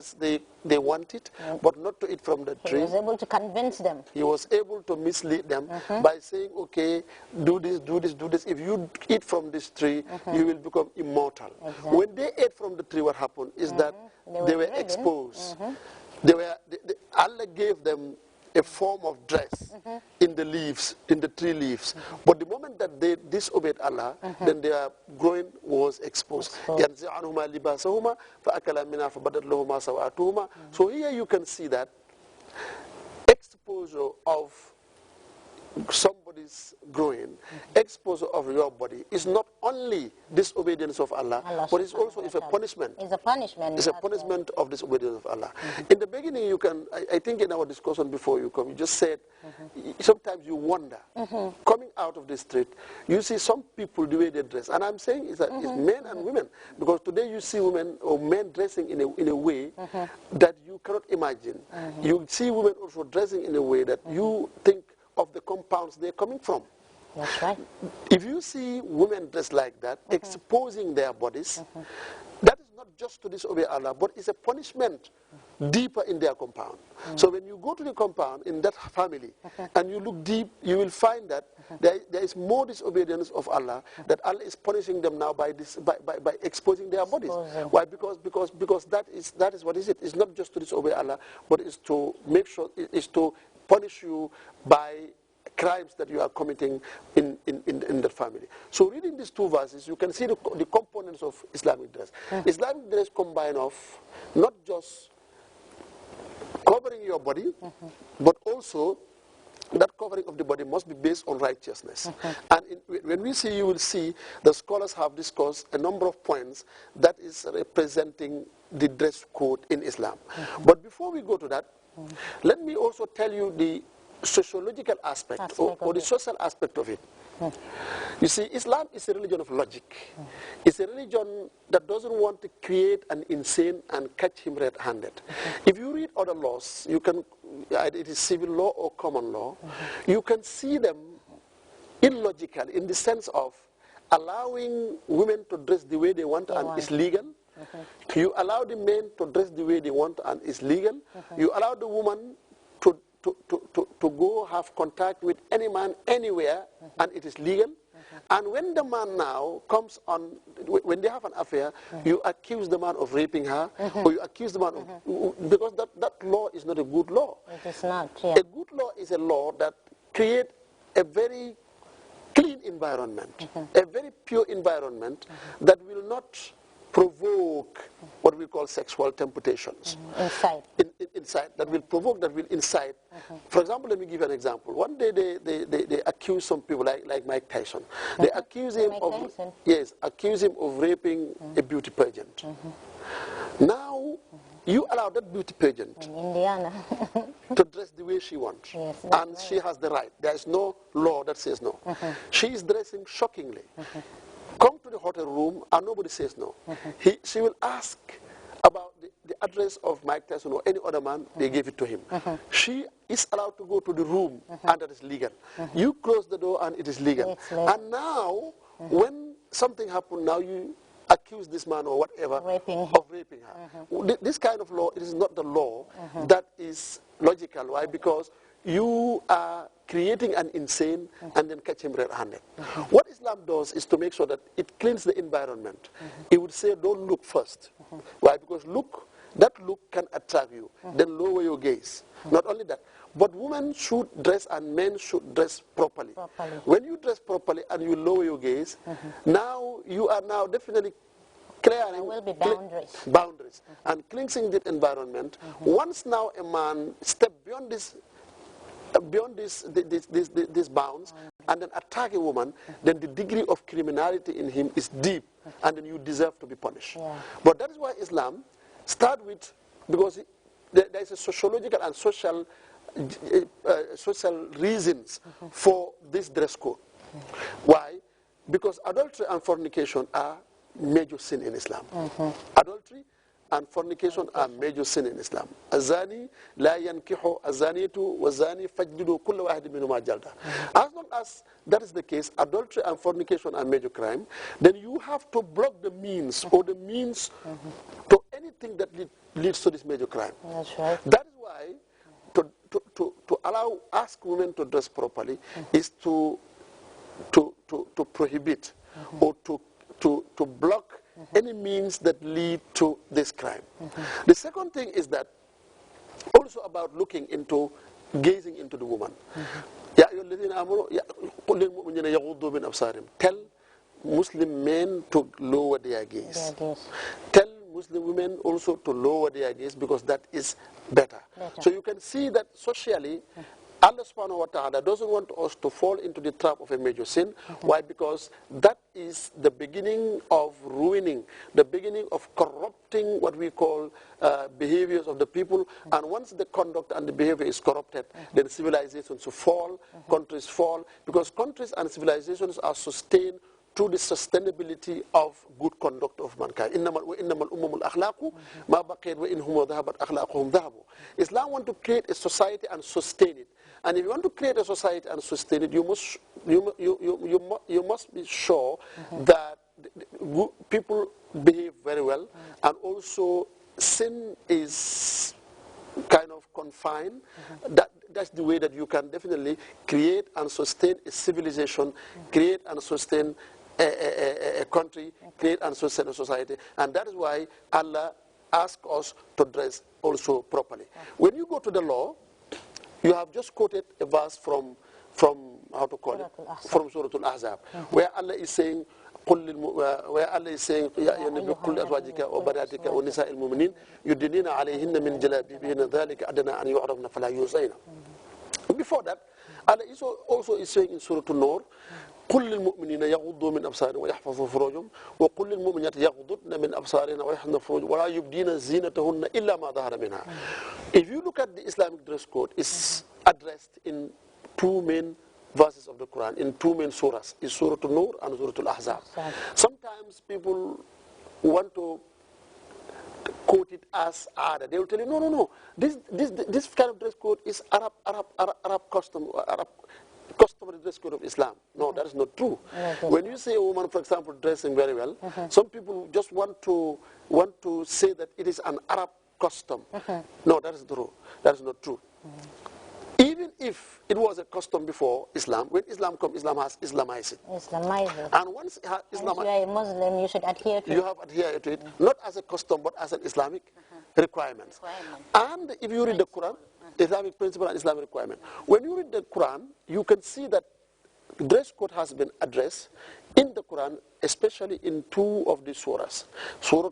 since they want it, but not to eat from the tree. He was able to convince them. He was able to mislead them by saying, okay, do this, do this, do this. If you eat from this tree, you will become immortal. Exactly. When they ate from the tree, what happened is that they were exposed. Allah gave them a form of dress in the leaves, in the tree leaves. But the moment that they disobeyed Allah, then their groin was exposed. So here you can see that exposure of somebody's groin, exposure of your body is not only disobedience of Allah, but it's also a punishment. It's a punishment. It's a punishment of disobedience of Allah. In the beginning, you can, I think in our discussion before you come, you just said, sometimes you wonder, coming out of the street, you see some people the way they dress. And I'm saying is that it's men and women, because today you see women or men dressing in a way that you cannot imagine. You see women also dressing in a way that you think of the compounds they're coming from. That's right. If you see women dressed like that, exposing their bodies, that is not just to disobey Allah, but it's a punishment deeper in their compound. So when you go to the compound in that family and you look deep, you will find that there is more disobedience of Allah, that Allah is punishing them now by exposing their bodies. Why? Because that is what is it. It's not just to disobey Allah, but it's to make sure, it's to punish you by crimes that you are committing in the family. So reading these two verses, you can see the components of Islamic dress. Islamic dress combine of not just covering your body, but also that covering of the body must be based on righteousness. And when we see, you will see the scholars have discussed a number of points that is representing the dress code in Islam. But before we go to that, let me also tell you the sociological aspect or the social aspect of it. You see, Islam is a religion of logic. It's a religion that doesn't want to create an insane and catch him red-handed. If you read other laws, you can, it is civil law or common law, you can see them illogical in the sense of allowing women to dress the way they want and it's legal. You allow the men to dress the way they want and it's legal. You allow the woman to go have contact with any man anywhere and it is legal. And when the man now comes on, when they have an affair, you accuse the man of raping her, or you accuse the man of, because that law is not a good law. It is not, yeah. A good law is a law that creates a very clean environment, a very pure environment that will not provoke what we call sexual temptations. Incite, that will provoke, that will incite. For example, let me give you an example. One day they accuse some people, like Mike Tyson. They accuse him of raping a beauty pageant. Now, you allow that beauty pageant in Indiana to dress the way she wants. And she has the right. There is no law that says no. She is dressing shockingly. Come to the hotel room and nobody says no. She will ask about the address of Mike Tyson or any other man, they give it to him. She is allowed to go to the room and that is legal. You close the door and it is legal. And now, when something happened, now you accuse this man or whatever of raping her. This kind of law, it is not the law that is logical. Why? Because you are creating an insane and then catch him red-handed. What Islam does is to make sure that it cleans the environment. It would say, don't look first. Why? Because that look can attract you. Then lower your gaze. Not only that, but women should dress and men should dress properly. When you dress properly and you lower your gaze, now you are now definitely clearing there will be boundaries and cleansing the environment. Once now a man steps beyond these bounds and then attack a woman, then the degree of criminality in him is deep and then you deserve to be punished. But that is why Islam starts with, because there is a sociological and social reasons for this dress code. Why? Because adultery and fornication are major sin in Islam. Adultery and fornication are major sin in Islam. Azani la yankihu azanitu wazani fajlidu kulla wahid minhuma jalda. As long as that is the case, adultery and fornication are major crime, then you have to block the means or the means to any anything that leads to this major crime. That's right. That is why to ask women to dress properly is to prohibit or to block any means that lead to this crime. The second thing is that also about looking into, gazing into the woman. Tell Muslim men to lower their gaze. Tell Muslim women also to lower their gaze, because that is better. So you can see that socially, Allah subhanahu wa ta'ala doesn't want us to fall into the trap of a major sin. Why? Because that is the beginning of ruining, the beginning of corrupting what we call behaviors of the people. And once the conduct and the behavior is corrupted, then civilizations fall, countries fall, because countries and civilizations are sustained through the sustainability of good conduct of mankind. Islam wants to create a society and sustain it. And if you want to create a society and sustain it, you must be sure that people behave very well, and also sin is kind of confined. That's the way that you can definitely create and sustain a civilization, create and sustain a country, create and sustain a society. And that is why Allah asks us to dress also properly. When you go to the law, you have just quoted a verse from how to call it, from Surah Al-Ahzab, where Allah is saying, where Allah is saying, يا أيها النبي قل لأزواجك وبناتك ونساء المؤمنين يدنين عليهن من جلابيبهن ذلك أدنى أن يعرفن فلا يؤذين. Before that, Allah also is saying in Surah An-Nur, قل للمؤمنين يغضوا من أبصارهم ويحفظوا فروجهم وقل للمؤمنات يغضضن من أبصارهن ويحفظن فروجهن ولا يبدين زينتهن إلا ما ظهر منها. If you look at the Islamic dress code, it's addressed in two main verses of the Quran, in two main surahs, is Surah An-Nur and Surah Al-Ahzab. Sometimes people want to quote it as Ada. They will tell you, no. This kind of dress code is Arab customary dress code of Islam. No, that is not true. When you say a woman, for example, dressing very well, some people just want to say that it is an Arab custom. No, that is true. That is not true. Even if it was a custom before Islam, when Islam comes, Islam has Islamized it. And once it has Islamized, you are a Muslim, you should adhere to it. You have adhered to it, not as a custom, but as an Islamic requirement. And if you read the Quran, Islamic principle and Islamic requirement. When you read the Quran, you can see that dress code has been addressed in the Quran, especially in two of the surahs. Surah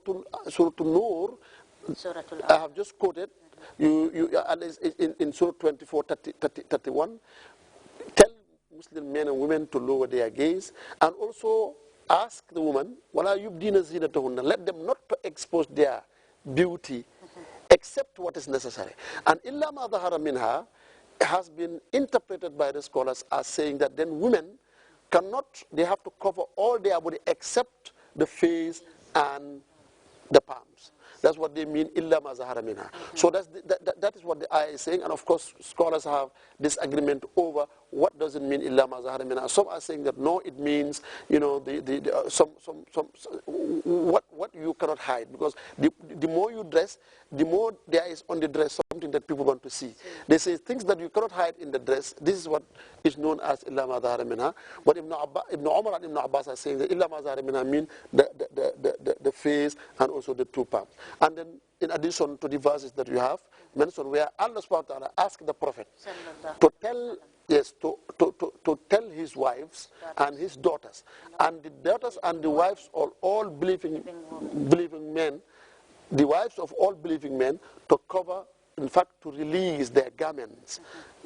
An-Nur, I have just quoted, in Surah 24, 31, tell Muslim men and women to lower their gaze, and also ask the woman, وَلَا يُبْدِينَ زِينَتَهُنَّ, let them not to expose their beauty except what is necessary. And إِلَّا مَا ظَهَرَ مِنْهَا has been interpreted by the scholars as saying that then women cannot, they have to cover all their body except the face and the palms. That's what they mean, illa ma zahara minha. So that is what the ayah is saying, and of course scholars have disagreement over what does it mean illa ma zahara minha. Some are saying that no, it means, you know, what you cannot hide, because the more you dress, the more there is on the dress something that people want to see. They say things that you cannot hide in the dress. This is what is known as illa ma zahara minha. But Ibn Umar and Ibn Abbas are saying that illa ma zahara minha mean the face and also the two palms. And then in addition to the verses that you have mentioned, where Allah subhanahu wa ta'ala asked the Prophet to tell, yes, to tell his wives and his daughters, and the daughters and the wives of all believing men, the wives of all believing men, to cover, in fact, to release their garments.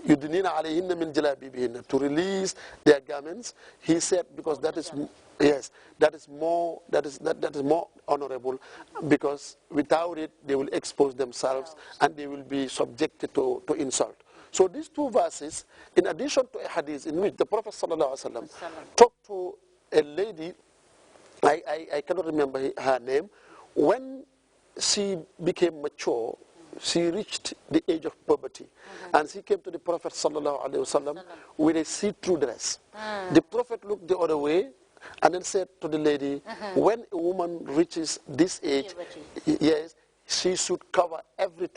Yudnina alayhinna min jalabibihinna, to release their garments. He said, because that is, yes, that is more honorable, because without it they will expose themselves and they will be subjected to insult. So these two verses, in addition to a hadith in which the Prophet ﷺ talked to a lady, I cannot remember her name, when she became mature, she reached the age of puberty, and she came to the Prophet ﷺ with a see-through dress. The Prophet looked the other way and then said to the lady, when a woman reaches this age, yes, she should cover everything.